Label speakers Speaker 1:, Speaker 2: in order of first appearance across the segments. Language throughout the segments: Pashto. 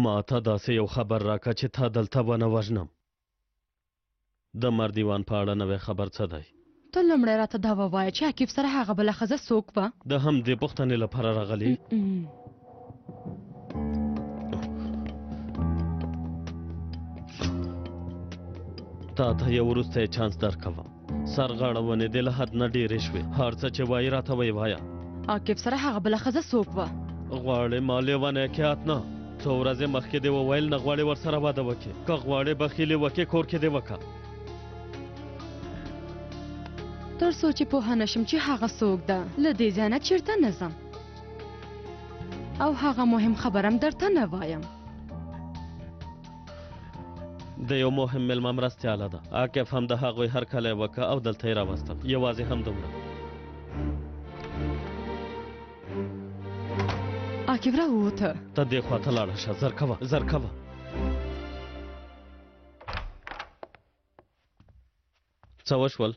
Speaker 1: ما ته داسې یو خبر راکړه چې تا دلته ونه وژنم. د مردیوان په اړه نوی خبر څه دی؟
Speaker 2: ته لومړی راته دا ووایه چې عاقب سره هغه بله ښځه څوک وه؟
Speaker 1: د همدې پوښتنې لپاره راغلې. تا ته یو وروستی چانس درکوم. سرغاړونې دې له حد نه ډېرې شوې. هر څه چې وایي راته وایه.
Speaker 2: عاقب سره هغه بله ښځه څوک وه؟
Speaker 1: غواړې ما لیونی کې اتنه څو ورځې مخکې دې وویل نه غواړې ورسره واده وکړې. که غواړې بخیلې وکړې کور کې دې وکړه.
Speaker 2: تر څو چې پوهه نشم چې هغه څوک ده له دې ځای نه چېرته نه ځم او هغه مهم خبرم درته نه وایم.
Speaker 1: د یو مهم مېلمه مرستیاله ده. عاقب هم د هغوی هرکلی وکړه او دلته یې راوستم. یوازې همدومره.
Speaker 2: عاقب راووته.
Speaker 1: ته دې خواته لاړه شه. زر کوه زر کوه. څه وشول؟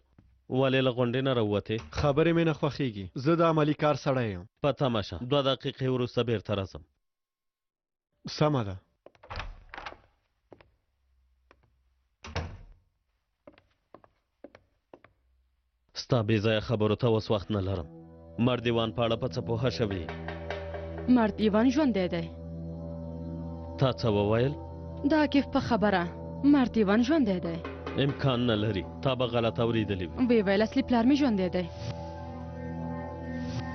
Speaker 1: ولې له غونډې نه راووتې؟
Speaker 3: خبرې مې نه خوښېږي. زه د عملي کار سړی یم.
Speaker 1: په تمه شه. 2 دقیقې وروسته بېرته راځم.
Speaker 3: سمه ده.
Speaker 1: ستا بې ځایه خبرو ته اوس وخت نه لرم. مردیوان په اړه په څه پوهه شوې؟
Speaker 2: مردیوان ژوندی دی.
Speaker 1: تا څه وویل؟
Speaker 2: د عاقب په خبره مردیوان ژوندی دی.
Speaker 1: امکان نه لري. تا به غلط اورېدلي وي.
Speaker 2: ویې ویل اصلي پلار مې ژوندی دی.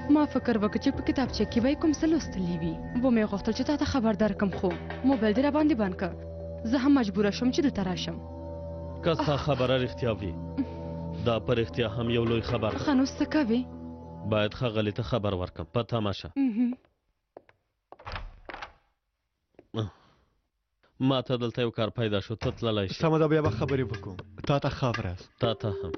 Speaker 2: ما فکر وکړ چې په کتابچه کې به یې کوم څه لوستلي وي. ومې غوښتل چې تا ته خبر درکړم خو موبایل دې راباندې بند کړ. زه هم مجبوره شوم چې دلته راشم.
Speaker 1: که ستا خبره رښتیا وي دا په رښتیا هم یو لوی خبر دی.
Speaker 2: ښه نو څه کوې؟
Speaker 1: باید ښاغلي ته خبر ورکړم. په تمه شه. ما ته دلته یو کار پیدا شو. ته تللی شي.
Speaker 3: سمه ده بیا به خبرې وکړو. تا ته ښه ورځ.
Speaker 1: تا ته هم.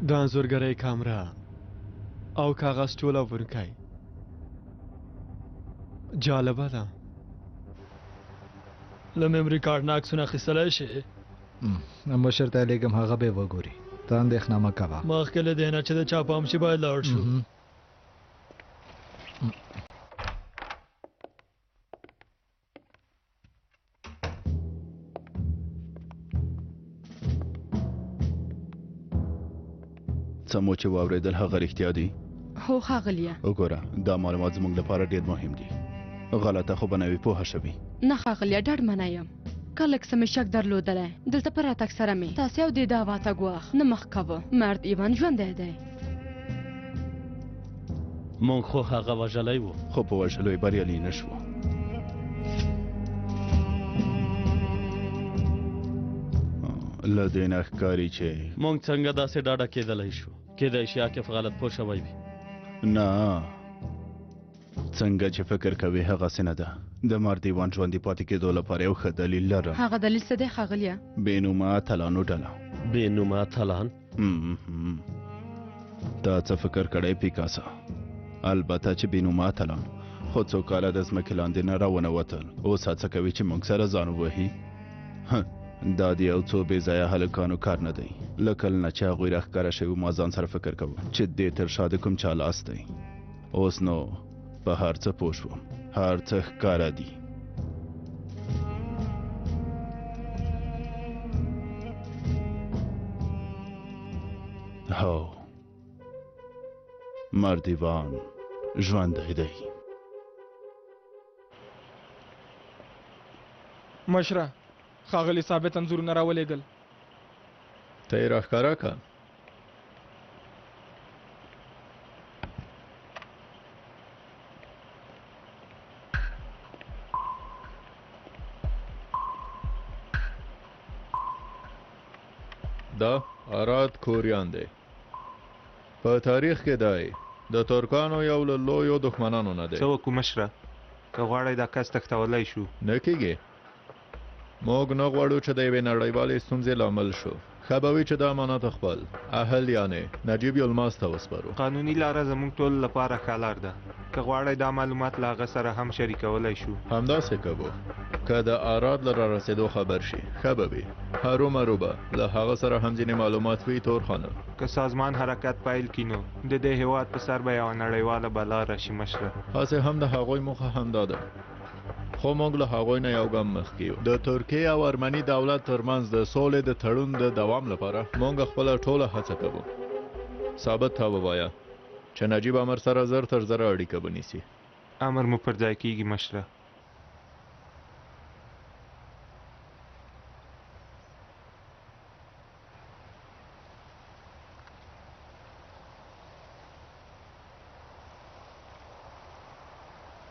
Speaker 3: د انځورګرۍ کامره او کاغذ ټول ورکای. جالبه ده.
Speaker 4: له میموري کارډ نه عکسونه اخیستلی شي؟
Speaker 5: مشر ته لیږم هغه به وګوري. ته اندېښنه مه کوه.
Speaker 4: مخکې له دې نه چې د چا پام شي باید لاړ شو.
Speaker 6: څه مو چې واورېدل هغه رښتیا دي؟
Speaker 2: هو ښاغلیه.
Speaker 6: وګوره دا معلومات زموږ لپاره ډېر مهم دي. غلطه خو به نه وي پوهه شوي.
Speaker 2: نه ښاغلیه ډاډمنه یم. که لږ څه مې شک درلودلی دلته په راتګ سره مې تاسې او دې دعوا ته ګواښ نه مخ کوه. مرد ایوان ژوندی دی.
Speaker 1: مونږ خو هغه وژلی و
Speaker 6: خو په وژلو یې بریالي نه شو. له دې نه ښکاري چې
Speaker 1: مونږ څنګه داسې ډاډه کېدلی شو؟ کېدای شي عاقب غلط پوه شوی وي.
Speaker 6: نه څنګه چې فکر کوي هغسې نه ده. د مردیوان ژوندي پاتې کېدو لپاره یو ښه دلیل لرم.
Speaker 2: هغه دلیل څه دی ښاغلیه؟
Speaker 6: بې نومه اتلانو ډله.
Speaker 1: بې نومه اتلان؟
Speaker 6: تا څه فکر کړی پیکاسا؟ البته چې بې نومه اتلان خو څو کاله د ځمکې لاندې نه راونوتل. اوس هڅه کوي چې موږ سره ځان ووهي. دا د یو څو بې ځایه هلکانو کار نه دی. له کله نه چې هغوی راښکاره شوي ما ځان سره فکر کوم چې دې تر شا د کوم چا لاس دی. اوس نو په هر څه پوه شوم. هر څه ښکاره دي. هو مردیوان ژوندی دی.
Speaker 7: مشره ښاغلي ثابت انځورونه راولېږل.
Speaker 6: ته یې راښکاره که؟ دا اراد کوریان دی په تاریخ کې دی د ترکانو یو له لویو دښمنانو نه دی
Speaker 8: څه وکړو مشره که غواړئ دا کس تښتولی شو
Speaker 6: نه کېږي موږ نه غواړو چې د یوې نړیوالې ستونزې لامل شو ښه به وي چې دا امانت خپل اهل یعنې نجیب یلماس ته وسپارو
Speaker 8: قانوني لاره زموږ ټولو لپاره ښه لار ده که غواړئ دا معلومات له هغه سره هم شریکولی شو
Speaker 6: همداسې کوو که د اراد له رارسېدو خبر شي ښه به وي هرومرو به له هغه سره هم ځینې معلومات وي تورخانه
Speaker 8: که سازمان حرکت پیل کړي نو د دې هېواد په سر به یوه نړیواله بلا راشي مشره
Speaker 6: هسې هم د هغوی موخه همدا ده خو موږ له هغوی نه یو ګام مخکې یو د ترکیې او ارمني دولت ترمنځ د سولې د تړون د دوام لپاره موږ خپله ټوله هڅه کوو ثابت تا ووایه چې نجیب امر سره زر تر زره اړیکه ونیسي
Speaker 8: امر مو پر ځای کېږي مشره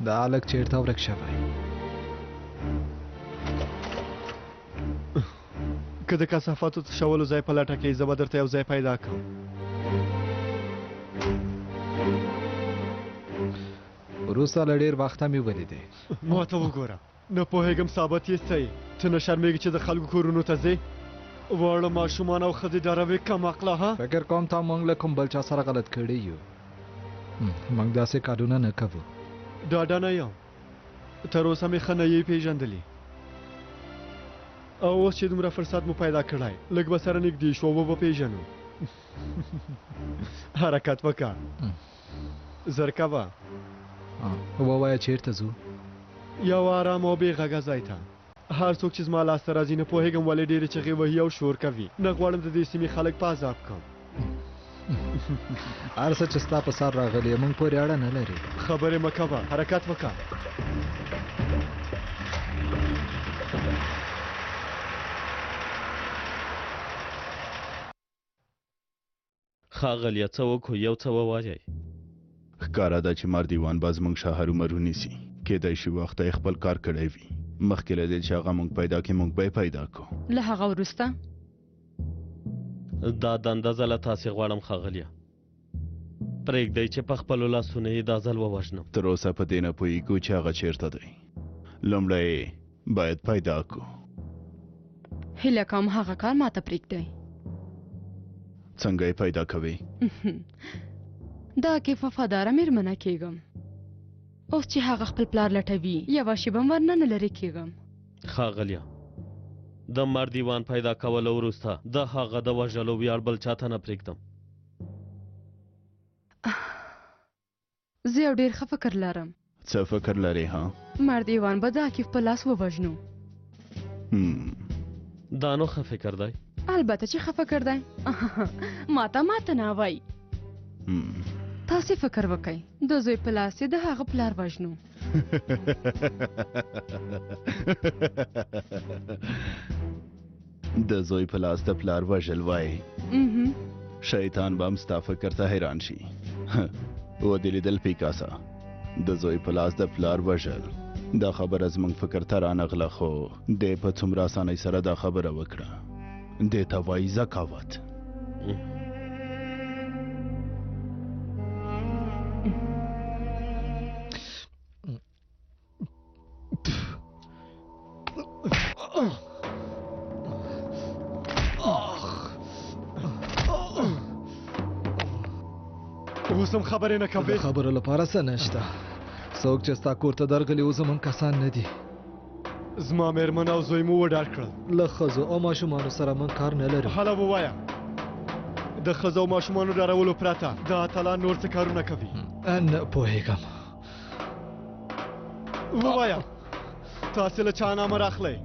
Speaker 5: دا هلک چېرته ورک شوی
Speaker 3: که د کثافاتو تشولو ځای په لټه کې زه به درته یو ځای پیدا کړم
Speaker 5: وروسته له ډېر وخته مې ولیدې
Speaker 3: ما ته وګوره نه پوهېږم ثابت یې څه یې ته نه شرمېږې چې د خلکو کورونو ته ځې واړه ماشومان او ښځې ډاروې کم عقله ها
Speaker 5: فکر کوم تا موږ له کوم بل چا سره غلط کړی یو موږ داسې کارونه نه کوو
Speaker 3: ډاډه نه یم تر اوسه مې ښه نه یې پېژندلي او اوس چې دومره فرصت مو پیدا کړی لږ به سره نږدې شو وبه پېژنو حرکت وکړه زر کوه
Speaker 5: ووایه چېرته ځو
Speaker 3: یو ارام او بې غږه ځای ته هر څوک چې زما لاسته راځي نه پوهېږم ولې ډېرې چغې وهي او شور کوي نه غواړم د دې سیمې خلک په عذاب کړم
Speaker 5: هر څه چې ستا په سر راغلی موږ پورې اړه نه لري
Speaker 3: خبرې مه کوه حرکت وکړه
Speaker 1: ښاغلیه څه وکړو یو څه ووایئ
Speaker 6: ښکاره ده چې مردیوان به زموږ شهر هرومرو نیسي کېدای شي وخته یې خپل کار کړی وي مخکې له دې چې هغه موږ پیدا کړي موږ به یې پیدا کړو
Speaker 2: له هغه وروسته
Speaker 1: دا دنده زه له تاسې غواړم ښاغلیه پرېږدئ چې په خپلو لاسونو یې دا ځل ووژنم
Speaker 6: تر اوسه په دې نه پوهېږو چې هغه چېرته دی لومړی باید پیدا کړو
Speaker 2: هیله کوم هغه کار ماته پرېږدئ
Speaker 6: څنګه یې پیدا کوئ
Speaker 2: دا کې وفاداره مېرمنه کېږم اوس چې هغه خپل پلار لټوي یوه شېبه هم ورنه نه لرې کېږم
Speaker 1: ښاغلیه د مردیوان پیدا کولو وروسته د هغه د وژلو ویاړ بل چاته نه پرېږدم
Speaker 2: زه یو ډېر ښه فکر لرم
Speaker 6: څه فکر لرې ها
Speaker 2: مردیوان به د عکیف په لاس ووژنو
Speaker 1: دا نو ښه فکر دی
Speaker 2: البته چې ښه فکر دی ماته نه وایي تاسې فکر وکئ د زوی په لاس یې د هغه پلار وژنو
Speaker 6: د زوی په لاس د پلار وژل وایي شیطان به هم ستا فکر ته حیران شي و دې لیدل پیکاسا د زوی په لاس د پلار وژل دا خبره زموږ فکر ته رانغله خو دی په څومره اسانۍ سره دا خبره وکړه دې ته وایي ذکاوت
Speaker 3: اوس هم خبرې نه کوې
Speaker 5: د خبرو لپاره څه نشته څوک چې ستا کور ته درغلي اوس زموږ کسان نه دي
Speaker 3: زما مېرمن او زوی مو وډار کړل
Speaker 5: له ښځو او ماشومانو سره موږ کار نه لرو
Speaker 3: هله ووایه د ښځو او ماشومانو ډارولو پرته دا اتلان نور څه کارونه کوي
Speaker 5: نه پوهېږم
Speaker 3: ووایه تاسې له چا نامه راخلئ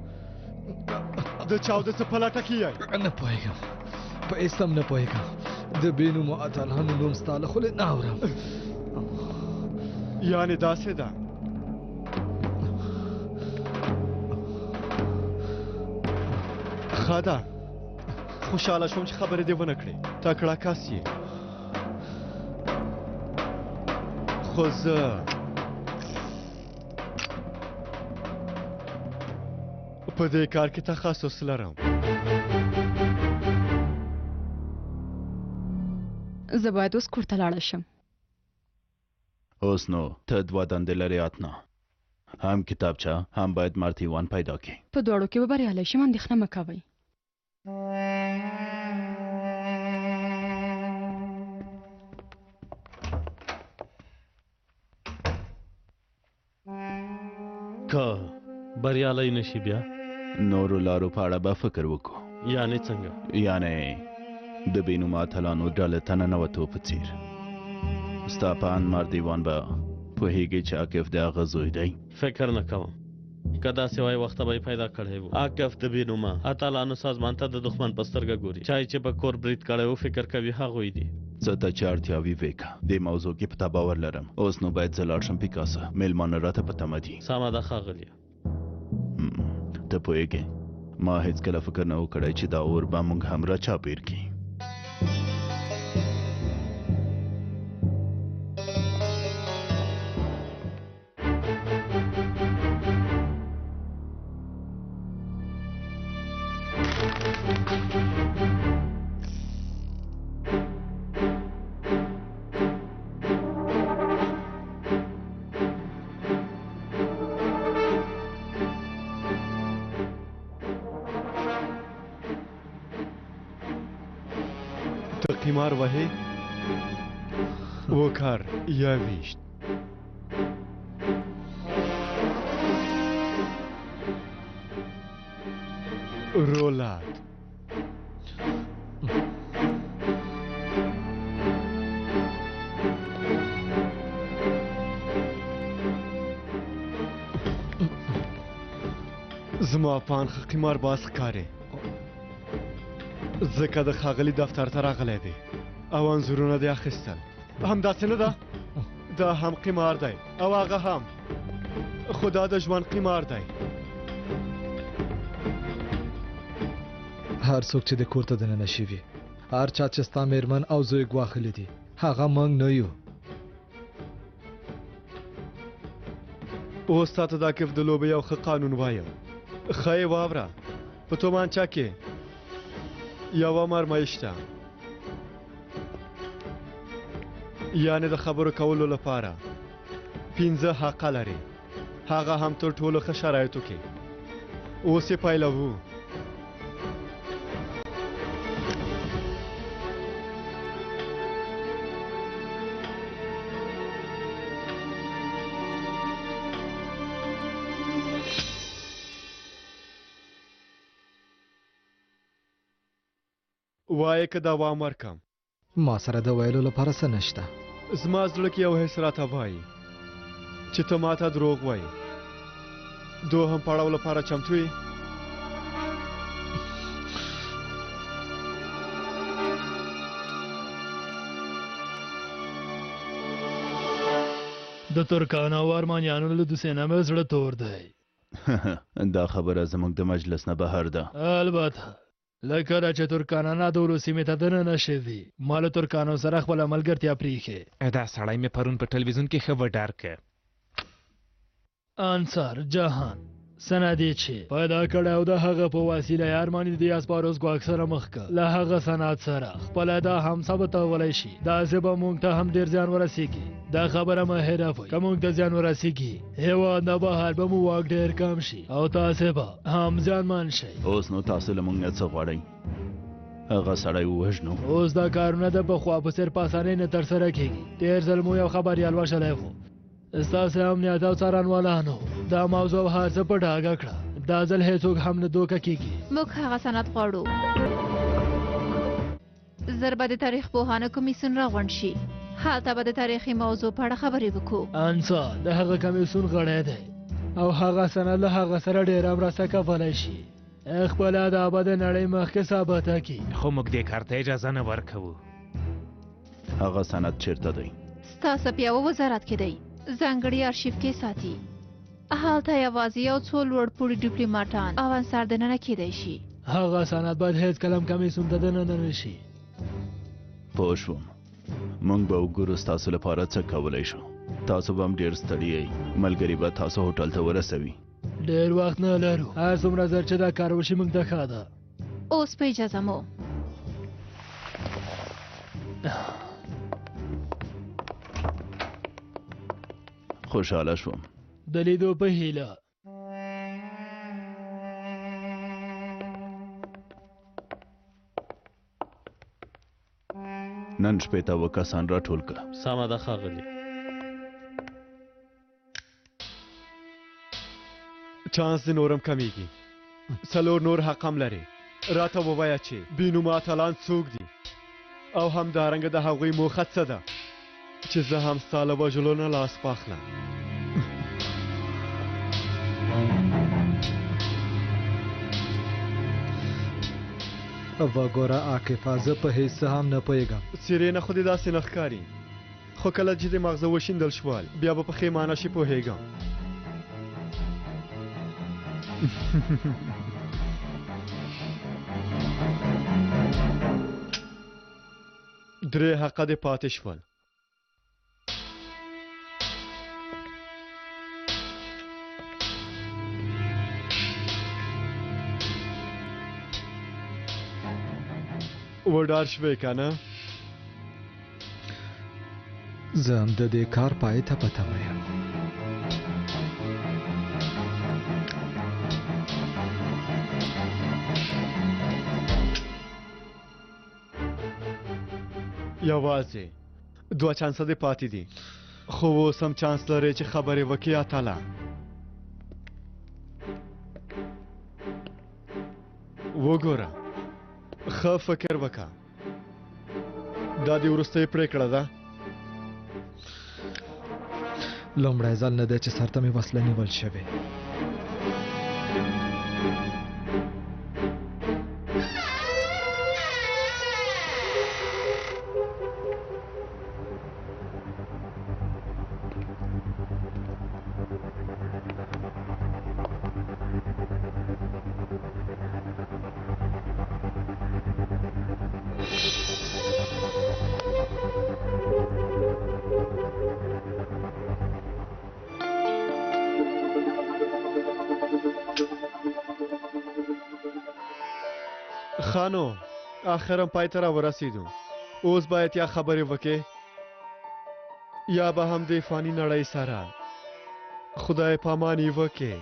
Speaker 3: د چا او د څه په لټه کې یئ
Speaker 5: نه پوهېږم په هېڅ هم نه پوهېږم د بې نومو اتلانو نوم ستا له خولې نه اورم
Speaker 3: یعنې داسې ده ښه ده خوشحاله شوم چې خبرې دې ونه کړې تکړه کس یې خو زه په دې کار کې تخصص لرم
Speaker 2: زه باید اوس کور ته لاړه شم.
Speaker 6: اوس نو ته دوه دندې لرې اتنه، هم کتابچه هم باید مارتیوان پیدا کړې.
Speaker 2: په دواړو کې به بریالی شم، اندېښنه مه کوئ.
Speaker 1: که بریالی نشي بیا
Speaker 6: نورو لارو په اړه به فکر وکړو.
Speaker 1: یعنې څنګه؟
Speaker 6: یعنې د بېنومه اتلانو ډلې ته ننوتو په څېر. ستا په ان مارتیوان به پوهېږي چې عاقف د هغه زوی دی.
Speaker 1: فکر نه کوم. که داسې وای وخته به یې پیدا کړی و. عاقف د بېنومه اتلانو سازمان ته د دښمن په سترګه ګوري. چای چې په کور برید کړی و فکر کوي هغوی دي.
Speaker 6: زه ته چې اړتیاوي ویکه دې موضوع کې په تا باور لرم. اوس نو باید زه لاړ شم پیکاسه، میلمانه راته په تمه دي.
Speaker 1: سمه ده ښاغلیه.
Speaker 6: ته پوهېږې ما هېڅکله فکر نه و کړی چې دا اور به موږ هم را چاپېر کړي.
Speaker 3: قمار وهي وكار يا ويشت رولات زما پان قمار باز ښکاري ځکه د ښاغلي دفتر ته راغلی دی او انځورونه دې اخیستل. همداسې نه ده؟ دا هم قمار دی او هغه هم، خو دا د ژوند قمار دی.
Speaker 5: هر څوک چې د کور ته دننه شوي، هر چا چې ستا میرمن او زوی ګواښلي دي، هغه موږ نه یو.
Speaker 3: اوس تا ته د عاقف د لوبې یو ښه قانون وایم. ښه یې واوره، په تومانچه کې یوه مرمۍ شته، یعنې د خبرو کولو لپاره 5 حقه لري، هغه هم تر ټولو ښه شرایطو کې. اوس یې پیلوو. وایه که دوام ورکم.
Speaker 5: ما سره د ویلو لپاره څه نشته.
Speaker 3: زما زړه کې یو حس راته وایي چې ته ما ته دروغ وایي. دوهم پړاو لپاره چمتو یې؟
Speaker 4: د ترکانو او ارمانیانو له دوسیه مې زړه تور دی.
Speaker 6: دا خبره زموږ د مجلس نه بهر ده.
Speaker 4: البته لکه دا چې ترکانه د ولو سیمې ته دننه شوي، ما له ترکانو سره خپله ملګرتیا پرېښې.
Speaker 7: دا سړی مې پرون په ټلویزیون کې ښه وډار که.
Speaker 4: انصار جهان سندې چې پیدا کړی او د هغه په وسیله یې ارماني د اسپاروس ګواښ سره مخ کړ. له هغه صنعت سره خپله دا هم ثابتولی شي. داسې به موږ ته هم ډېر زیان ورسېږي. دا خبره مه هېروئ، که موږ ته زیان ورسېږي هېواد نه بهر به مو واک ډېر کم شي او تاسې به هم زیانمن شئ.
Speaker 6: اوس نو تاسو له موږ نه څه غواړئ؟ هغه سړی ووژنو.
Speaker 4: اوس دا کارونه د پخوا په څېر په اسانۍ نه ترسره کېږي. ډېر ځل مو یو خبریال وژلی و. ستاسې امنیت او څارنوالانو دا موضوع هر څه په ډاګه کړه. دا ځل هېڅوک هم نه دوکه کېږي.
Speaker 9: موږ هغه سند غواړو. زر به د تاریخ پوهانو کمیسیون راغونډ شي. هلته به د تاریخي موضوع په اړه خبرې وکړو.
Speaker 4: انصار د هغه کمیسیون غړی دی او هغه سند له هغه سره ډېره مرسته کولی شي خپله دا به د نړۍ مخکې ثابته کړي.
Speaker 7: خو موږ دې کار ته اجازه نه ورکوو.
Speaker 6: هغه سند چیرته دی؟
Speaker 9: ستاسو په یوه وزارت کې دی، ځانګړي ارشیف کې ساتي. هلته یوازې یو څو لوړپوړي ډیپلوماټان او انصار دننه کېدی شي.
Speaker 4: هغه سند باید هېڅکله هم کمیسیون ته دننه نه شي.
Speaker 6: پوه شوم. موږ به وګورو ستاسو لپاره څه کولی شو. تاسو به هم ډېر ستړي یئ. ملګري به تاسو هوټل ته ورسوي.
Speaker 4: ډېر وخت نه لرو. هر څومره ژر چې دا کار وشي موږ ته ښه ده.
Speaker 9: اوس په اجازه مو
Speaker 6: خوشحاله شوم.
Speaker 4: د لیدو په هیله.
Speaker 6: نن شپې ته اوه کسان راټول کړه.
Speaker 1: سمه ده ښاغلي.
Speaker 3: چانس د نورم کمیږي. څلور نور حق هم لري. راته ووایه چې بېنومه اتلان څوک دي او همدارنګه د هغوی موخه څه ده چې زه هم ستا له وژلو نه لاس پاخلم.
Speaker 5: وګوره عاقفه زه په هیڅ څه هم نه پوهېږم.
Speaker 3: څېرې نه خو دې داسې نه ښکاري، خو کله چې د مغزه وشیندل شول بیا به په ښې معنا شي پوهېږم. درې حقه دې پاتې شول. وډار شوې که نه؟
Speaker 5: زه هم د دې کار پای ته په تمه یم.
Speaker 3: یوازې دوه چانسه دې پاتې دي، خو اوس هم چانس لرې چې خبرې وکړې اتله. وګوره ښه فکر وکړه، دا دې وروستۍ پرېکړه ده.
Speaker 5: لومړی ځل نه دی چې سر ته مې وسله نیول شوې.
Speaker 3: خانو آخرم پای ته راورسېدو. اوس باید یا خبرې وکړې یا به هم د فاني نړۍ سره خدای پاماني وکړې.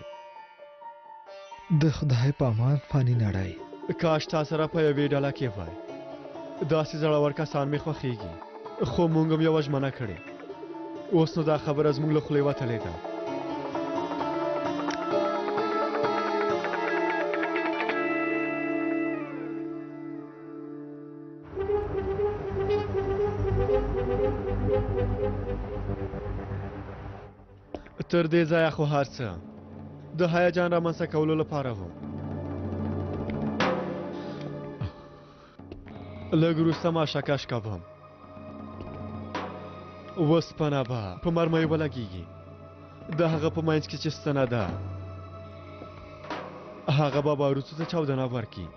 Speaker 5: د خدای پامان فاني نړۍ.
Speaker 3: کاش تا سره په یوې ډله کې وای. داسې زړور کسان مې خوښېږي، خو موږ هم یوه ژمنه کړې. اوس نو دا خبره زموږ له خولې وتلې ده. تر دې ځایه خو هر څه د هیجان رامنځته کولو لپاره و. لږ وروسته ماشه کش کوم. وسپنه به په مرمۍ ولګېږي. د هغه په منځ کې چې ستنه ده هغه به باروتو ته چاودنه ورکړي.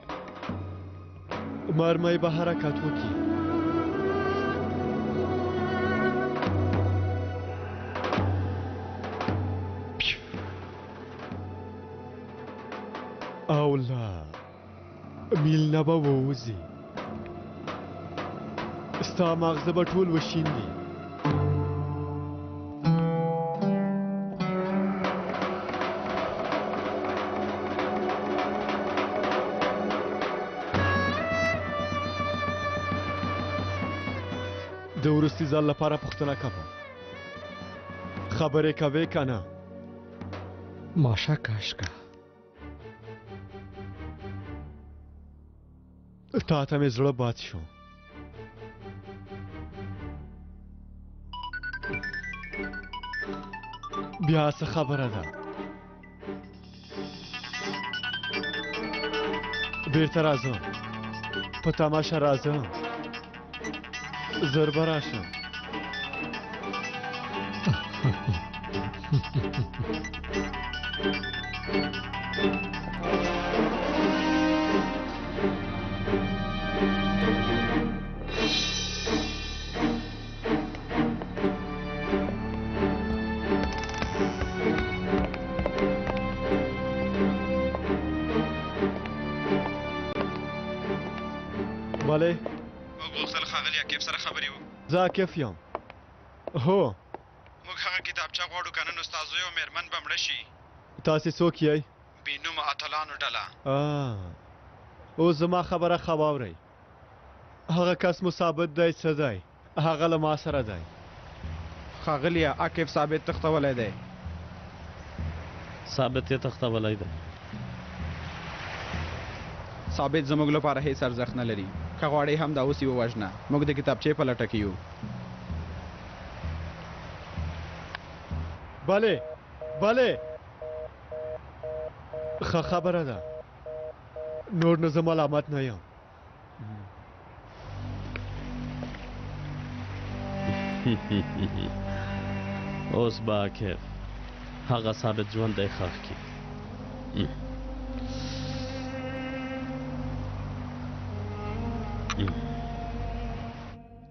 Speaker 3: مرمۍ به حرکت وکړي. او لا میلنه به ووځي. ستا مغزه به ټول وشیندي. د وروستي ځل لپاره پوښتنه کوم، خبرې کوې که نه؟
Speaker 5: ماشه کش که.
Speaker 3: تا ته مې زړه باد شو. بیا څه خبره ده؟ بیرته راځم، په تماشه راځم، ژر به راشم. بله
Speaker 10: وغوښتل ښاغلي عاقب سره خبرې وکړو.
Speaker 3: زه عاقب یم. هو
Speaker 10: موږ هغه کتابچه
Speaker 6: غواړو که نن ستا زوی او مېرمن به مړه شي.
Speaker 3: تاسې څوک یئ؟
Speaker 6: بېنومه اتلانو ډله.
Speaker 3: اوس زما خبره ښه واورئ. هغه کس مو ثابت دی څه دی؟ هغه له ما سره دی.
Speaker 10: ښاغلیه عاقب ثابت تښتولی دی.
Speaker 1: ثابت یې تښتولی دی.
Speaker 10: ثابت زموږ لپاره هیڅ ارزښت نه لري. که غواړې هم دا اوس یې ووژنه. موږ د کتابچې په لټه کې یو.
Speaker 3: بلې بلې ښه خبره ده. نور نو زه ملامت نه یم.
Speaker 1: اوس به عاقب هغه ثابت ژوندی ښخ کړي.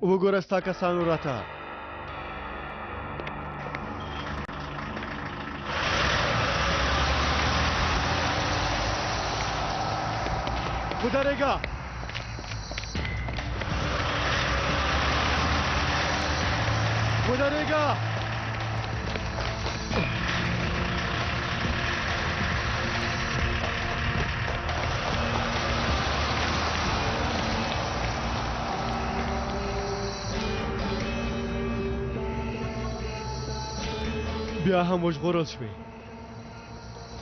Speaker 3: وګوره ستا کسانو راته. ودرېږه. ودرېږه. بیا هم وژغورل شوې.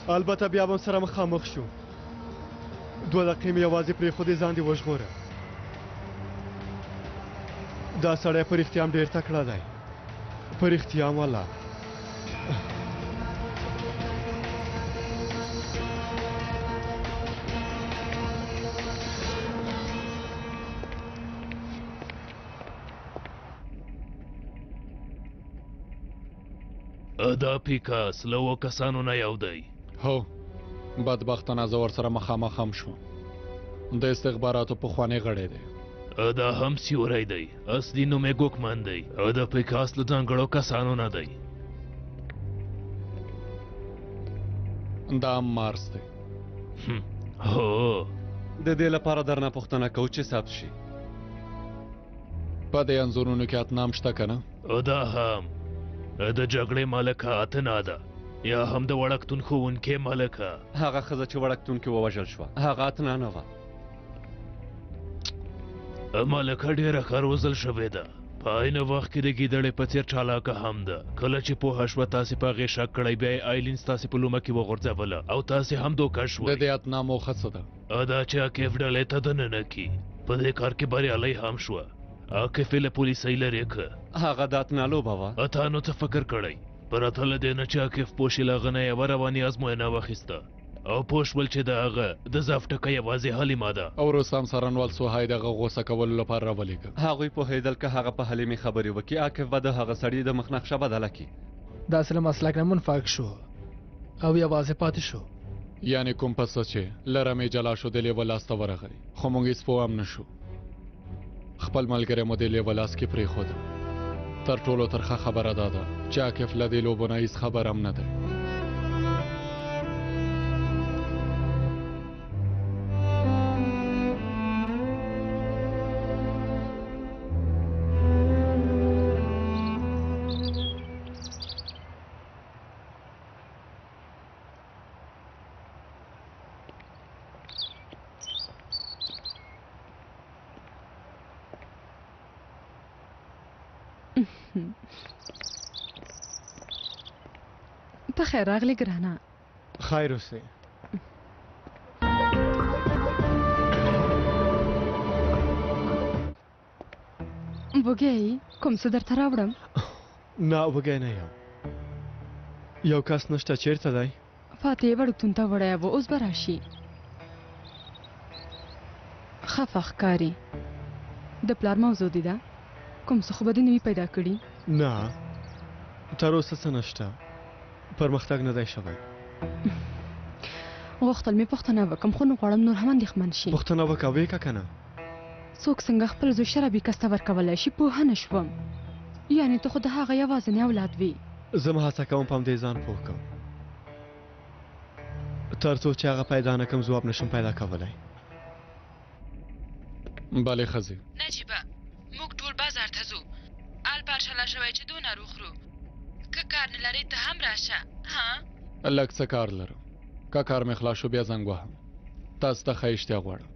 Speaker 3: البته بیا به سره مخامخ شو. 2 دقیقې مې یوازې پرېښودې ځان دې وژغوره. دا سړی په رښتیا هم ډېر تکړه دی. په رښتیا هم والله.
Speaker 11: دا پیکاس له 2 کسانو نه یو دی.
Speaker 12: هو بدبختانه زه ورسره مخامخ هم شوم. د استخباراتو پخوانی غړی دی.
Speaker 11: دا هم سیوری دی. اصلي نوم یې ګوکمن دی. د پیکاس له ځانګړو کسانو نه دی.
Speaker 12: دا هم مارس دی.
Speaker 11: هو
Speaker 3: د دې لپاره درنه پوښتنه کوو چې ثبت شي.
Speaker 12: په دې انځورونو کې اتنام شته که نه؟
Speaker 11: دا هم د جګړې مالکه اتنه ده، یا هم د وړکتون ښوونکې مالکه.
Speaker 3: هغه ښځه چې وړکتون کې ووژل شوه هغه اتنه وه.
Speaker 11: مالکه ډېره ښه روزل شوې ده. په عین وخت کې د ګیدړې په څېر چالاکه هم ده. کله چې پوهه شوه تاسې په هغې شک کړی، بیا یې آیلین ستاسې په لومه کې وغورځوله او تاسې هم دوکه شوئ.
Speaker 12: د دې اتنا موخه څه ده؟
Speaker 11: دا چې عاقب ډلې ته دننه کي. په دې کار کې بریالی هم شوه. عاقب یې له پولیسۍ لرې کړه.
Speaker 3: هغه د اتنا لوبه وه.
Speaker 11: اتانو څه فکر کړی؟ پرته له دې نه چې عاقب پوه شي، له هغه نه یوه رواني ازموینه واخیسته او پوه شول چې د هغه د ضعف ټکه یوازې حلیمه ده.
Speaker 12: او روسام سرنوال سوهای د هغه غوسه کولو لپاره راولېږه.
Speaker 3: هغوی پوهېدل که هغه په حلیمې خبرې وکړي عاقب به د هغه سړي د مخ نقشه بدله کړي.
Speaker 4: داسې له مسلک نه منفعل شو او یوازې پاتې شو.
Speaker 12: یعنې کوم پسه چې لره مې جلا شو د لیوه لاس ته ورغی، خو موږ هېڅ پوه هم نه شو. خپل ملګری مو د لیوه لاس کې پرېښوده. تر ټولو ترخه خبره دا ده چې عاقب له دې لوبو نه هېڅ خبر هم نه دی.
Speaker 2: په خیر راغلی ګرانه.
Speaker 3: خیر اوسې.
Speaker 2: وږی کوم څه درته راوړم؟
Speaker 3: نه وږی نه یم. یو کس نشته. چیرته دی؟
Speaker 2: فاتحې وړکتون ته وړی و، اوس به راشي. خفه ښکاري. د پلار موضوع دی ده؟ کوم څه خو به دې نوي پیدا کړي؟
Speaker 3: نه تر اوسه څه نشته. پرمختګ نه دی شوی.
Speaker 2: غوښتل مې پوښتنه وکړم، خو نه غواړم نور هم اندېښمن شي.
Speaker 3: پوښتنه وکړه ویې که که نه؟
Speaker 2: څوک څنګه خپل زوی شرابي کس ته ورکولی شي پوهه نه شوم. یعنې ته خو د هغه یوازینی اولاد وي.
Speaker 3: زه هم هڅه کوم په همدې ځان پوه کړم تر څو چې هغه پیدا نه کړم ځواب نشم پیدا کولی.
Speaker 12: بلې ښځې
Speaker 2: نجیبه موږ ټول بازار ته ځو. ال پارشله شوی چې دونه روخرو. که کار نه لرې ته هم راشه ها
Speaker 12: لږ څه کار لرم که کار مې خلاص شو بیا زنګ وهم تاسو ته ښه اشتیا غواړم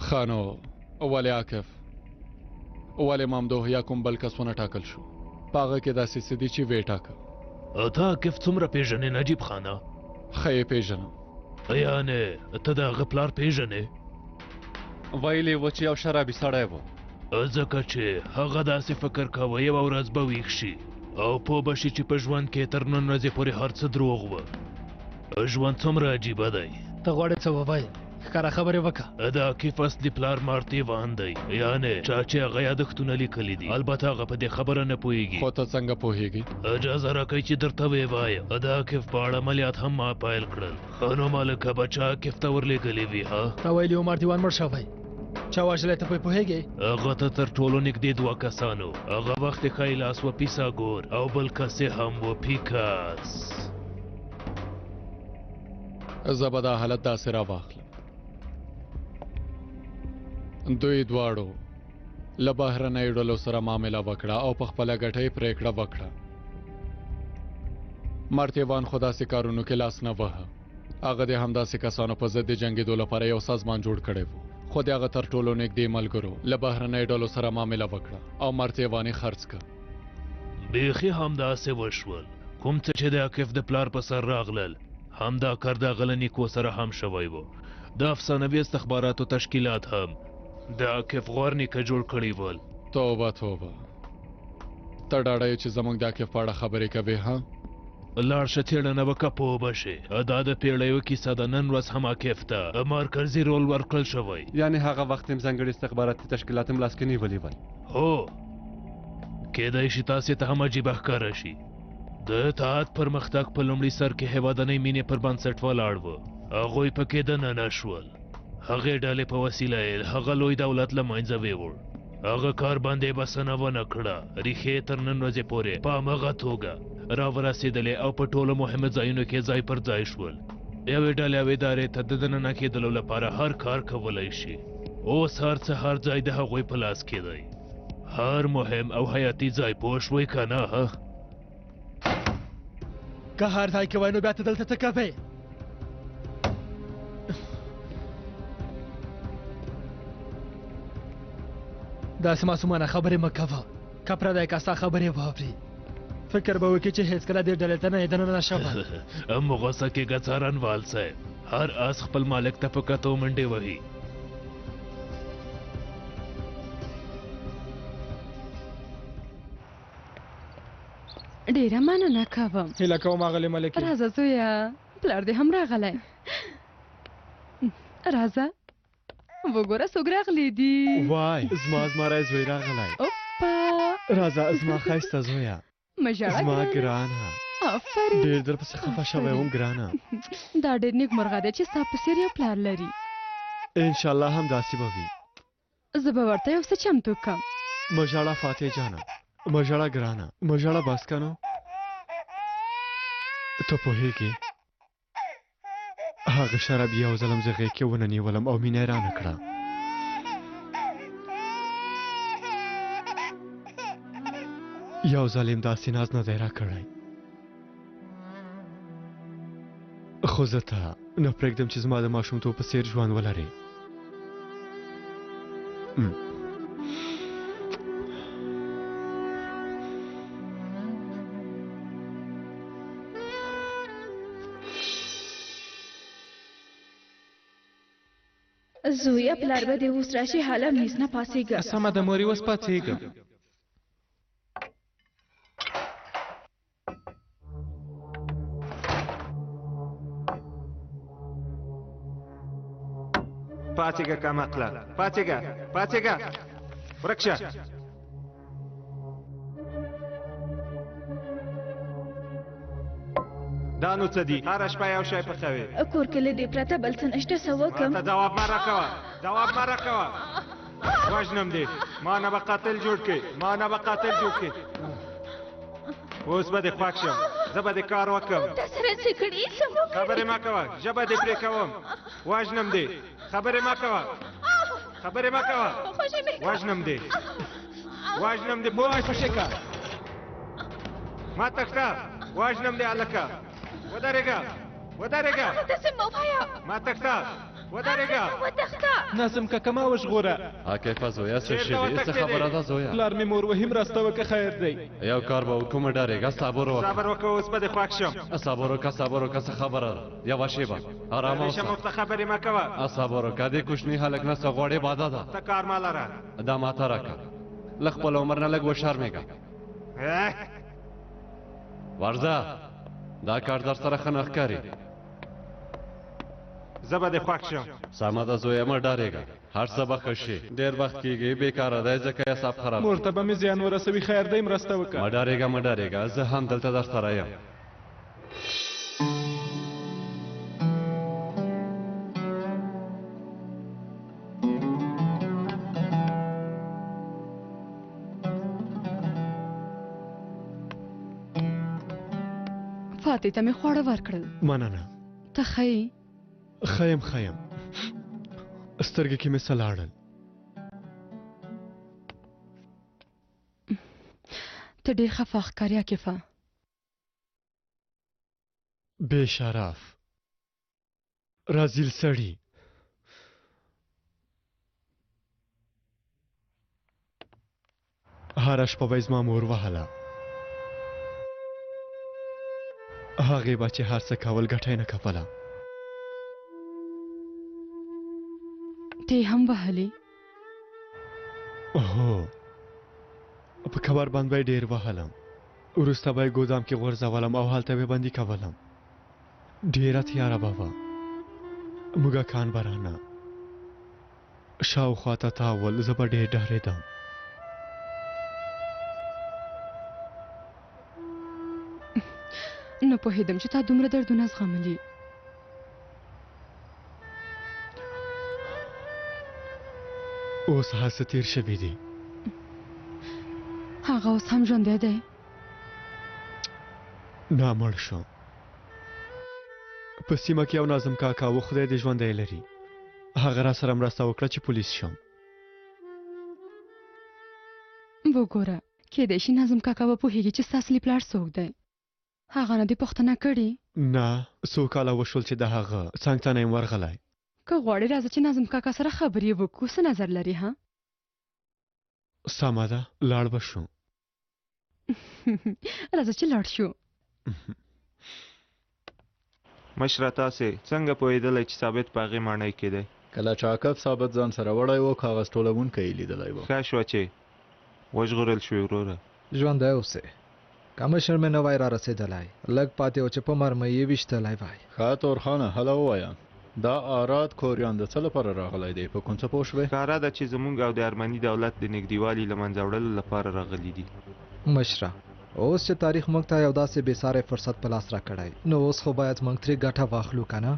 Speaker 12: ښه نو ولې عاکف ولې مامدوه یا کوم بل کس ونه ټاکل شو په هغه کې داسې څه دي چې ویې ټاکه
Speaker 11: ته عاکف څومره پیژنې نجیب خانه
Speaker 12: ښه یې پیژنم
Speaker 11: یعنې ته د هغه پلار پیژنې
Speaker 3: ویلې و چې یو شرابي سړی و
Speaker 11: ځکه چې هغه داسې فکر کوه یوه ورځ به ویښ شي او پوه به شي چې په ژوند کې تر نن ورځې پورې هر څه دروغ وه ژوند څومره عجیبه دی
Speaker 4: ته غواړې څه ووایې ښکاره خبرې وکړه
Speaker 11: د عاکف اصلي پلار مارتیوان دی یعنې چا چې هغه یادښتونه لیکلي دي البته هغه په دې خبره نه پوهېږي
Speaker 12: خو ته څنګه پوهېږي
Speaker 11: اجازه راکوئ چې درته ویې وایم د عاکف په اړه عملیات هم ما پیل کړل ښه نو مالکه به چا عاکف ته ورلېږلي وي ها
Speaker 4: تا ویلي و مارتیوان مړ شوی چا وژلی ته پرې پوهېږې
Speaker 11: هغه ته تر ټولو نږدې دوه کسانو هغه وخت یې ښایي لاس و پیساګور او بل کس یې هم و پیکاس
Speaker 12: زه به دا حالت داسې راواخلم دوی دواړو له بهرنیو ډلو سره معامله وکړه او په خپله ګټه یې پرېکړه وکړه مارتیوان خو داسې کارونو کې لاس نه وهه هغه د همداسې کسانو په ضد د جنګېدو لپاره یو سازمان جوړ کړی و خو د هغه تر ټولو نږدې ملګرو له بهرنیو ډلو سره معامله وکړه او مارتیوان یې خرڅ کړه
Speaker 11: بیخي همداسې وشول کوم څه چې د عاکف د پلار په سر راغلل همدا کار د هغه له نیکو سره هم شوی و د افسانوي استخباراتو تشکیلات هم د عاکف غوار نیکه جوړ کړي ول
Speaker 12: توبه توبه ته ډاډه یې چې زموږ د عاکف په اړه خبرې کوې ها
Speaker 11: لاړ شه څېړنه وکړه پوه به شې دا د پیړیو کیسه ده نن ورځ هم عاکف ته مرکزي رول ورکړل شوی
Speaker 3: یعنې هغه وخت هم ځانګړي استخباراتي تشکیلات هم لاس کې نیولي ول
Speaker 11: هو کیدای شي تاسې ته هم عجیبه ښکاره شي د اطاعت پرمختګ په لومړي سر کې هېوادنۍ مینې پر بنسټ ولاړ و هغوی پکې دننه شول هغې ډلې په وسیله یې هغه لوی دولت له منځه ویوړ هغه کار باندې بسنه ونه کړه ریښې تر نن ورځې پورې په همغه توګه راورسېدلې او په ټولو مهمو ځایونو کې ځای پر ځای شول یوې ډلې او ادارې ته د دننه کېدلو لپاره هر کار کولی شي اوس هر څه هر ځای د هغوی په لاس کې دی هر مهم او حیاتي ځای پوه شوئ که نه
Speaker 4: که هر ځای کې وای نو بیا ته دلته څه کوې داسې معصومانه خبرې مه کوه که پردی کس ستا خبرې واوري فکر به وکړي چې هېڅکله دې ډلې ته نه یې دننه نه شوه
Speaker 11: مه غوسه کېږه څارنوال صاحب هر آس خپل مالک ته په کتو منډې وهي
Speaker 2: ډېره مننه کوم
Speaker 5: هیله کوم اغلې ملکې
Speaker 2: راځه زویه پلار دې هم راغلی راځه وګوره څوک راغلی دي
Speaker 3: وای زما زمری زوی راغلی
Speaker 2: اوپا
Speaker 3: راځه زما ښایسته زویه
Speaker 2: مه ژاړه
Speaker 3: زما ګرانه
Speaker 2: آفرین
Speaker 3: ډېر درپسې خفه شوی وم ګرانه
Speaker 2: دا ډېر نیکمرغه دی چې ستا په څېر یو پلار لري
Speaker 3: انشاءالله همداسې به وي
Speaker 2: زه به ورته یو څه چمتو کړم
Speaker 3: مه ژاړه فاتح جانه مه ژاړه ګرانه مه ژاړه بس که نو ته پوهېږې هغه شراب یو ځلم زه غېږ کې وننیولم او مینه یې رانه کړه یو ځل یې داسې ناز نه دی راکړی خو زه ته نه پرېږدم چې زما د ماشومتوب په څېر ژوند ولرې
Speaker 9: زویه پلار به دې اوس راشي حالا میز نه پاسېږه
Speaker 8: سمه ده مورې اوس پاڅېږم پاڅېږه کمقله پاڅېږه ورک شه دا نو څه دي هره شپه یو شی پخوې
Speaker 9: کور کې له دې پرته بل څه نشته څه وکړم
Speaker 8: ته ځواب مه راکوه وژنم دې ما نه به قاتل جوړ کړې اوس به دې خوښ شم زه به دې کار وکړم
Speaker 9: تا سره څه کړي څه وکړې
Speaker 8: خبرې مه کوه ژبه دې پرې کوم وژنم دې خبرې مه کوه خبرې مه کوه
Speaker 9: خوښی مې
Speaker 8: وژنم دې وژنم دې پوه
Speaker 5: خوشې کا
Speaker 8: ما تښته وژنم دې هلکه ودرېږه ودرېږه
Speaker 9: داسې مه وایه
Speaker 8: ما تښته ودرېږه
Speaker 9: وتښته
Speaker 5: ناظم کاکا ما وژغوره
Speaker 3: عاکفه زویا څه شوي څه خبره ده زویا
Speaker 5: پلار مې مور وهي مرسته وکړه خیر دی
Speaker 3: یو کار به وکړو ډارېږه صبر وکړه
Speaker 8: صبر وکړه اوس به دې خوښ شم
Speaker 3: صبر وکړه څه خبره ده یوه شېبه ارامه
Speaker 8: همیشه
Speaker 3: اوسه
Speaker 8: مفته خبرې مه کوه
Speaker 3: صبر وکړه دې کوچني هلک نه څه غواړې باده ده
Speaker 8: ته کار مه لره
Speaker 3: دا ماته راکړه له خپل عمر نه لږ وشرمېږه ورځه دا کار در سره ښه نه ښکاري
Speaker 8: زه به دې خوښ شم
Speaker 3: سمه ده زویه مه ډارېږه هر څه به ښه شي ډېر وخت کېږي بېکاره دی ځکه حساب خراب
Speaker 5: مور ته به مې زیان ورسوي خیر دی مرسته وکړه
Speaker 3: مه ډارېږه زه هم دلته در سره یم
Speaker 2: فاتح ته مې خواړه ورکړل
Speaker 3: مننه
Speaker 2: ته ښه یې
Speaker 3: ښه یم سترګې کې مې څه لاړل
Speaker 2: ته ډېر خفه ښکارې عاکفه
Speaker 3: بې شرف رازیل سړي هره شپه به یې زما مور وهله هغې به چې هر څه کول ګټه یې نه کوله
Speaker 2: ته یې هم وهلې
Speaker 3: هو په کبر باندې به یې ډېر وهلم وروسته به یې ګودام کې غورځولم او هلته به یې بندي کولم ډېره تیاره به وه موږکان به رانه شاوخوا ته تاول زه به ډېر ډارېدم
Speaker 2: نه پوهېدم چې تا دومره دردونه زغملي
Speaker 3: اوس هر څه تېر شوي دي
Speaker 2: هغه اوس هم ژوندی دی
Speaker 3: نه مړ شو په سیمه کې یو ناظم کاکا و خدای دې ژوندی لري هغه را سره مرسته وکړه چې پولیس شم
Speaker 2: وګوره کیدای شي ناظم کاکا به پوهېږي چې ستاسې پلار څوک دی هغه نه دې پوښتنه کړې
Speaker 3: نه څو کاله وشول چې د هغه څنګ ته نه یم ورغلی
Speaker 2: که غواړې راځه چې ناظم کاکا سره خبرې وکړو څه نظر لري ها
Speaker 3: سمه ده لاړ به شو
Speaker 2: راځه چې لاړ شو
Speaker 8: مشره تاسې څنګه پوهېدلی چې ثابت په هغې ماڼۍ کې دی
Speaker 6: کله چې عاقب ثابت ځان سره وړی و کاغذ ټولوونکی یې لیدلی و
Speaker 8: ښه شوه چې وژغورل شوې وروره
Speaker 5: ژوندی اوسې کمشر مې نه وای را رسېدلی لږ پاتې و چې په مرمۍ یې ویشتلی وای
Speaker 6: ښه تورخانه هله ووایه دا آراد کوریان د څه لپاره راغلی دی په کوم څه پوه شوې
Speaker 8: ښکاره ده چې زمونږ او د ارمني دولت د نږدېوالي له منځه وړلو لپاره راغلي دي
Speaker 5: مشره اوس چې تاریخ موږ ته یو داسې بېساری فرصت په لاس راکړی نو اوس خو باید موږ ترې ګټه واخلو که نه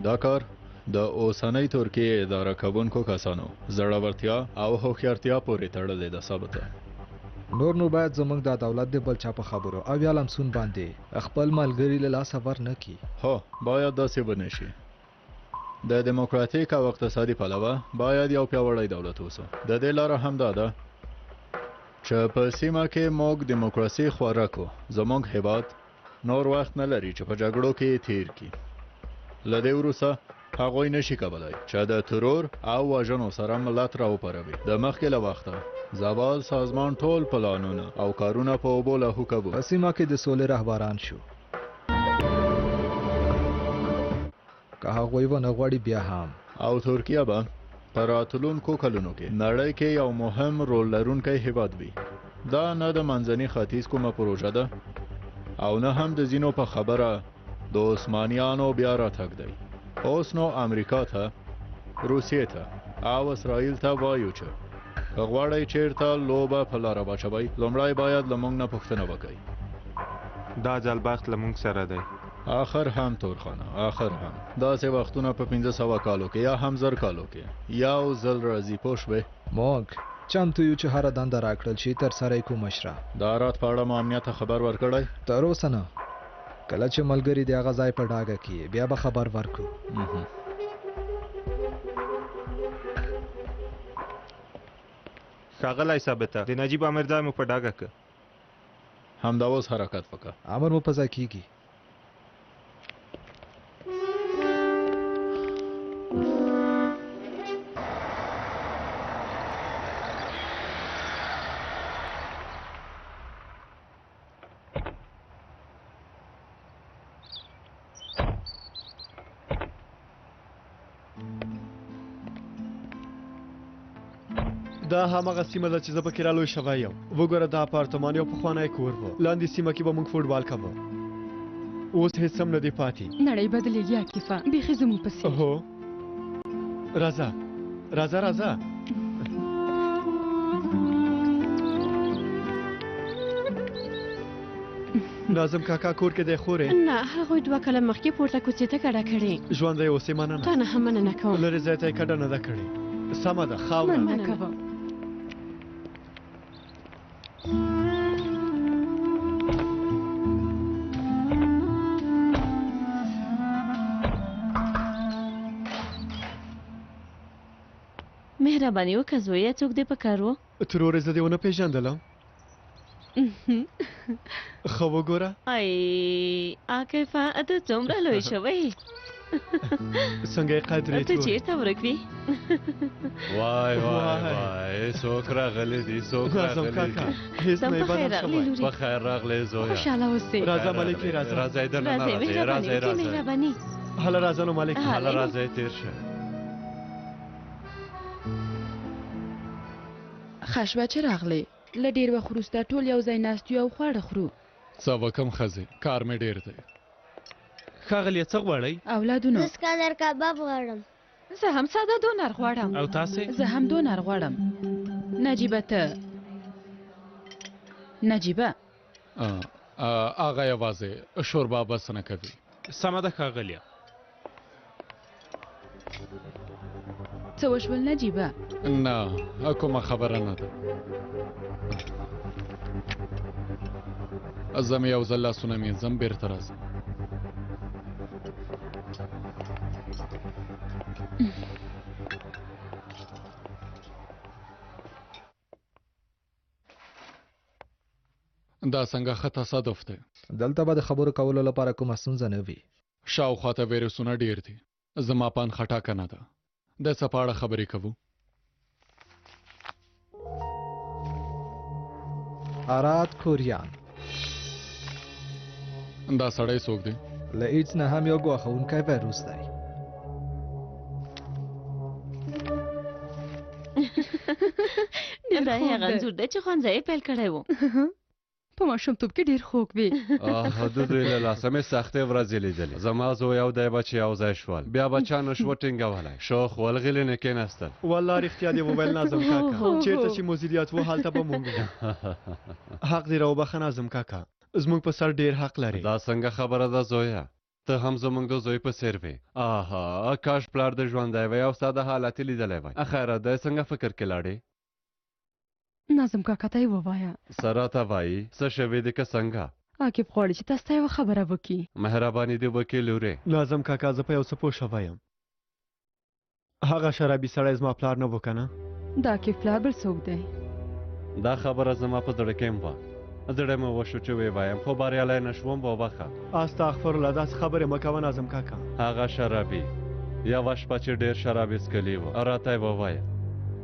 Speaker 6: دا کار د اوسنۍ ترکیې اداره کوونکو کسانو زړورتیا او هوښیارتیا پورې تړلی ده ثابته
Speaker 5: نور نو باید زموږ د دولت د بل چا په خبرو او یا لمسون باندې خپل ملګري له لاسه ور نه کړي
Speaker 6: هو باید داسې ونه شي د دیموکراتیک او اقتصادي پلوه باید یو پیاوړی دولت اوسو د دې لاره هم دا ده چې په سیمه کې موږ دیموکراسي خوره کړو زموږ هیواد نور وخت نه لري چې په جګړو کې تیر کړي له دې وروسته هغوی نشي کولی چې د ترور او وژنو سره ملت راوپاروي د مخکې له وخته زابل سازمان ټول پلانونه او کارونه په اوبو لاهو کوو
Speaker 5: په سیمه کې د سولې رهبران شو که هغوی ونه غواړي بیا هم
Speaker 6: او ترکیه به په راتلونکو کلونو کې نړۍ کې یو مهم رول لرونکی هیواد وي دا نه د منځني ختیځ کومه پروژه ده او نه هم د ځینو په خبره د عثمانیانو بیا راتګ دی اوس نو امریکا ته روسیې ته او اسرائیل ته وایو چې که غواړئ چیرته لوبه په لاره واچوئ لومړی باید له موږ نه پوښتنه وکړئ
Speaker 8: دا ځل بخت له موږ سره دی
Speaker 6: آخر هم تورخانه آخر هم داسې وختونه په 1500 کالو کې یا هم 1000 کالو کې یو ځل راځي پوه شوې
Speaker 5: موږ چمتو یو چې هره دنده راکړل شي تر سره یې کوو مشره
Speaker 6: د رات په اړه مو امنیت ته خبر ورکړی
Speaker 5: تر اوسه نه کله چې ملګري د هغه ځای په ډاګه کې بیا به خبر ورکړو
Speaker 8: ښاغلی ثابته د نجیب امیرزای مو په ډاګه که
Speaker 6: همدا اوس حرکت وکړه.
Speaker 5: امر مو په ځای کیږي.
Speaker 3: دا هماغه سیمه ده چې زه پکې رالوی شوی یم. وګوره دا اپارتمان یو پخوانی کور و. لاندې سیمه کې به موږ فوټبال کوو. اوس هېڅ هم نه دی پاتې.
Speaker 2: نړۍ بدلېږي عاکفه، بیخي زموږ پسې.
Speaker 3: هو راځه راځه راځه. ناظم کاکا کور کې دی خورې؟
Speaker 13: نه، هغوی 2 کاله مخکې پورته کوڅې ته کډه کړې.
Speaker 3: ژوندی اوسې مننه.
Speaker 13: تا نه هم مننه کوم.
Speaker 3: لرې ځای ته یې کډه نه ده کړې. سمه ده خاوره.
Speaker 2: مننه کوم.
Speaker 13: مهربانی وکړه زویه، څوک دې په کار و؟
Speaker 3: ترورې زه دې ونه پېژندلم. ښه وګوره.
Speaker 13: ای عاکفه ته څومره لوی شوی.
Speaker 3: څنګه یې قدرې
Speaker 13: ته چېرته ورک وې؟
Speaker 1: وای وای وای څوک راغلی دي څوک راغلی دي.
Speaker 3: هېڅ نه یې بدل شوی.
Speaker 1: په خیر راغلی زویه.
Speaker 2: خوشحاله اوسې.
Speaker 3: راځه ملکې راځه.
Speaker 1: راځئ دننه راځئ راځئ.
Speaker 13: مهرباني.
Speaker 3: هله راځه نو ملکې.
Speaker 1: هله راځئ تېر شه.
Speaker 2: ښه شوه چې راغلې. له ډېر وخت وروسته ټول یو ځای ناست یو او خواړه خورو.
Speaker 12: څه وکم ښځې، کار مې ډېر دی.
Speaker 7: ښاغلیه څه غواړئ؟
Speaker 2: اولادونو
Speaker 14: زه سکالر کباب غواړم.
Speaker 2: زه هم ساده دونر غواړم.
Speaker 7: او تاسې؟
Speaker 2: زه هم دونر غواړم. نجیبه ته نجیبه
Speaker 12: هغه یوازې شوربه بس نه کوي.
Speaker 7: سمه ده ښاغلیه.
Speaker 2: څه وشول نجیبه؟
Speaker 12: نه کومه خبره نه ده. زه مې یو ځل لاسونه مینځم بېرته راځم. دا څنګه ښه تصادف دی.
Speaker 5: دلته به د خبرو کولو لپاره کومه ستونزه نه وي.
Speaker 12: شاوخوا ته ویروسونه ډېر دي. زما پان خټاکه نه ده. د څه په اړه خبرې کوو؟
Speaker 5: آراد کوریان.
Speaker 12: دا سړی څوک دی؟
Speaker 5: له ایډز نه هم یو ګواښونکی ویروس دی.
Speaker 13: دا هغه انځور دی چې ښوونځی پیل کړی و.
Speaker 2: په ماشومتوب کې ډېر خوږ وي.
Speaker 1: د دوی له لاسه مې سختې ورځې لیدلې. زما زوی او دی بچې یو ځای شول. بیا بچا نه شوه ټینګولی. شوخ ولغلې نه کېناستل.
Speaker 3: والله رښتیا دې وویل ناظم کاکا. چېرته چې مدیریت و هلته به موږ وو. حق دې راوبخه ناظم کاکا. زموږ په سر ډېر حق لري.
Speaker 1: دا څنګه خبره ده زویه؟ ته هم زموږ د زوی په څېر وې. آها کاش پلار د ژوندی وی او ستا د حالت یې لیدلی وی. خیره دی څنګه فکر کې لاړې؟
Speaker 2: ناظم کاکا ته یې ووایه.
Speaker 1: څه راته وایي؟ څه شوي دي که څنګه؟
Speaker 2: عاقب غواړي چې تاسو ته یوه خبره وکړي.
Speaker 1: مهرباني دې وکړي لورې.
Speaker 3: ناظم کاکا زه په یو څه پوه شوی یم. هغه شرابي سړی زما پلار نه و که نه؟
Speaker 2: د عاقب پلار بل څوک دی؟
Speaker 1: دا خبره زما په زړه کې وه. زړه مې وشو چې ویې وایم خو بریالی نه شوم. وبخه.
Speaker 3: استغفرالله داسې خبرې مه کوه ناظم کاکا.
Speaker 1: هغه شرابي یوه شپه چې ډېر شراب یې څښلي وه راته یې ووایه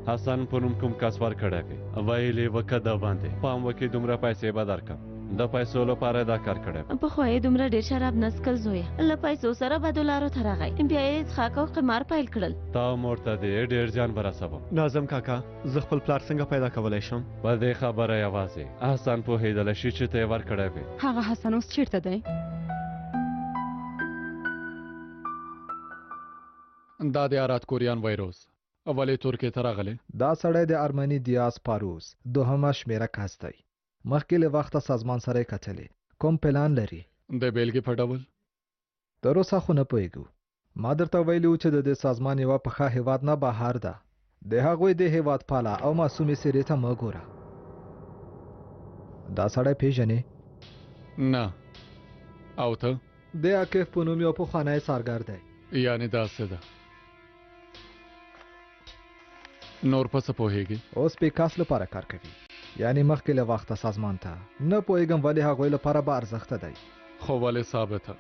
Speaker 1: حسن په نوم کوم کس ورکړی وي. ویلې وکه دا باندې پام وکړي دومره پیسې به درکړم. د پیسو لپاره دا کار کړی.
Speaker 13: پخوا یې دومره ډېر شراب نه څښل زویه. له پیسو سره بدو لارو ته راغی. بیا یې څښاک او قمار پیل کړل.
Speaker 1: تا مور ته دې ډېر زیان به رسوم.
Speaker 3: ناظم کاکا زه خپل پلار څنګه پیدا کولی شم؟
Speaker 1: په دې خبره یوازې حسن پوهېدلی شي چې ته یې ورکړی وې.
Speaker 2: هغه حسن اوس چېرته دی؟
Speaker 12: دا د آراد کوریان ویروس. ولې ترکیې ته راغلی؟
Speaker 5: دا سړی د ارمني دیاز پاروس دوهمه شمیره کس دی. مخکې له وخته سازمان سره یې کتلې. کوم پلان لري؟
Speaker 12: د بیلګې په ډول؟
Speaker 5: تر اوسه خو نه پوهېږو. ما درته ویلي و چې د دې سازمان یوه پښه هېواد نه بهر ده. د هغوی د هېواد پاله او معصومې څېرې ته مه ګوره. دا سړی پېژنې؟
Speaker 12: نه. او ته؟
Speaker 5: د عاقف په نوم یو پخوانی سارګر دی.
Speaker 12: یعنې داسې ده. نور په څه پوهیږي؟
Speaker 5: اوس پیکاس لپاره کار کوي، یعنی مخکې له وخته سازمان ته. نه پوهیږم ولې هغوی لپاره به ارزښته دی.
Speaker 12: خو ولې ثابته؟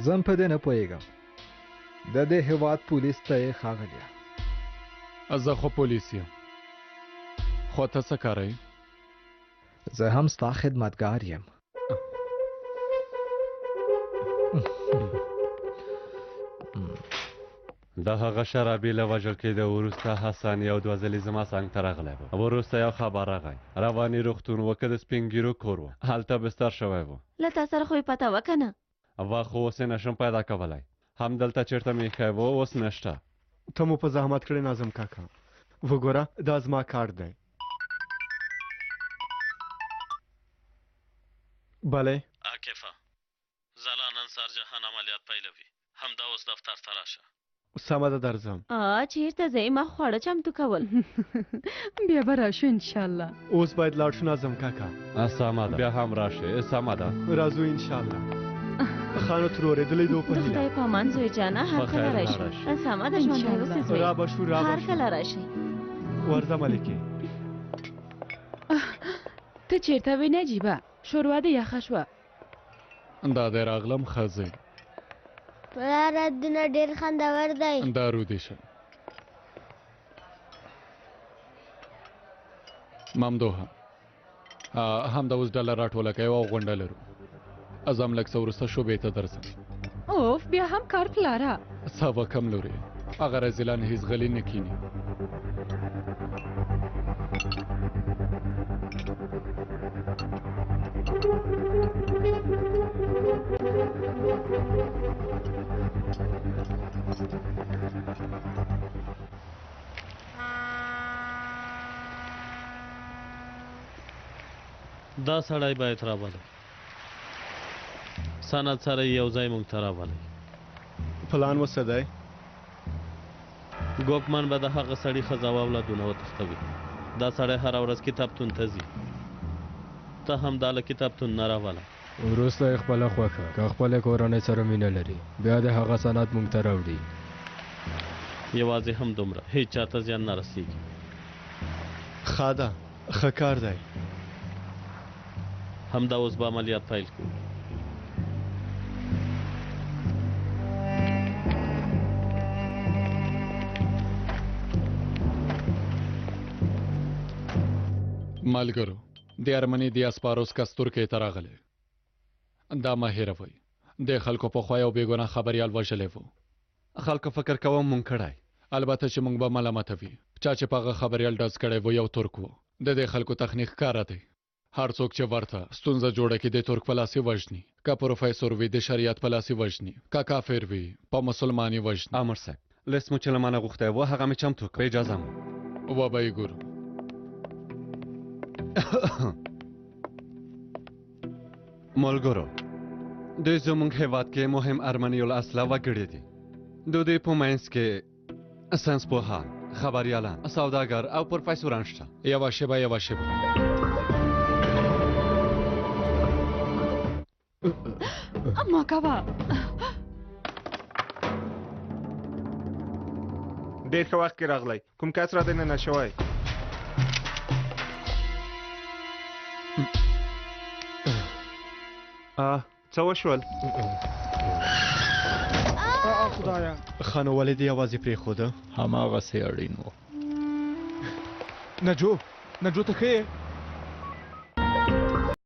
Speaker 5: زه هم په دې نه پوهیږم. د دې هېواد پولیس ته یې ښاغلیه.
Speaker 12: زه خو پولیس یم. خو ته څه کاری؟
Speaker 5: زه هم ستا خدمتګار یم.
Speaker 1: د هغه شرابي له وژل کېده وروسته حسن یو دوه ځلې زما څنګ ته راغلی و. وروسته یو خبر راغی، رواني روغتون و که د سپین ږیرو کور و، هلته بستر شوی و.
Speaker 13: له تا سره خو یې پته وه که نه؟
Speaker 1: خو اوس یې نشم پیدا کولی. همدلته چېرته مې ایښی و، اوس نشته.
Speaker 3: ته مو په زحمت کړی ناظم کاکا. وګوره دا زما کارت دی. بله
Speaker 11: عاکفه، زلا نن سهار جهان عملیات پیلوي. همدا اوس دفتر ته راشه.
Speaker 3: سمه ده درځم.
Speaker 13: چیرته ځئ؟ ما خواړه چمتو کول.
Speaker 2: بیا به راشو انشاءالله.
Speaker 3: اوس باید لاړ شو ناظم کاکا.
Speaker 1: سمه ده، بیا هم راشئ. سمه ده،
Speaker 3: راځو انشاءالله. خانو ترورېدلی دو په
Speaker 13: د خدای په امان زوی جانه، هر کله راشئ. سمه ده ژوندی اوسې زوی.
Speaker 3: را به شو را به
Speaker 13: هر
Speaker 3: شو.
Speaker 13: کله راشئ.
Speaker 3: ورځه ملکې.
Speaker 2: ته چیرته وې نجیبه؟ شوروا دې یخه شوه.
Speaker 12: دا دی راغلم ښځې.
Speaker 14: پلاره دونه ډېر خوندور دی.
Speaker 12: دارو دې شه. ممدوحه، همدا اوس ډله راټوله کوي او غونډه لرو. ازم لږ څه وروسته شوبې ته درځم.
Speaker 2: اوف، بیا هم کار پلاره.
Speaker 12: څه به کم لورې، هغه رزیلان هېڅ غلي نه کیني.
Speaker 11: دا سړی باید راولي. سند سره یو ځای موږ ته راولي.
Speaker 3: پلان وڅه دی؟
Speaker 11: ګوکمن به د هغه سړي ښځه او اولادونه وتښتوي. دا سړی هره ورځ کتابتون ته ځي. ته هم دا له کتابتون نه راوله.
Speaker 15: وروسته یې خپله خوښه که خپلې کورنۍ سره مینه لري، بیا د هغه سند موږ ته راوړي.
Speaker 11: یوازې هم دومره، هیڅ چاته زیان نه رسېږي.
Speaker 3: ښه ده، ښه کار دی.
Speaker 11: همدا اوس به عملیات پیل کړو.
Speaker 12: ملګرو، د ارمني دیاسپاروس کس ترکیې ته راغلی. دا مه هېروئ، د خلکو پخوا یو بېګناه خبریال وژلی و.
Speaker 1: خلکو فکر کوم مونږ کړی.
Speaker 12: البته چې مونږ به ملامته وي. چا چې په هغه خبریال ډز کړی و یو ترک و. د دې خلکو تخنیک ښکاره دی. هر څوک چې ورته ستونزه جوړه کړي د ترک په لاس یې وژني. که پروفیسور وي د شریعت په لاس یې وژني. که کافر وي په مسلمان یې وژني.
Speaker 1: امر صاحب، لیست مو چې له مانه غوښتی و هغه مې چمتو کړ. اجازه مو.
Speaker 12: وبه یې ګورو.
Speaker 1: ملګرو، دوی زموږ هېواد کې مهم ارمني الاصله وګړي دي. د دوی په منځ کې ساینسپوهان، خبریالان، سوداګر او پروفیسوران شته.
Speaker 12: یوه شیبه یوه شیبه.
Speaker 2: اما کوه.
Speaker 8: ډېر ښه وخت کې راغلی. کوم کس را دننه شوی؟ څه وشول؟
Speaker 3: خدایا، خانو ولې دې یوازې پرېښوده؟
Speaker 6: هماغسې اړین و.
Speaker 3: نجو ته ښه یې؟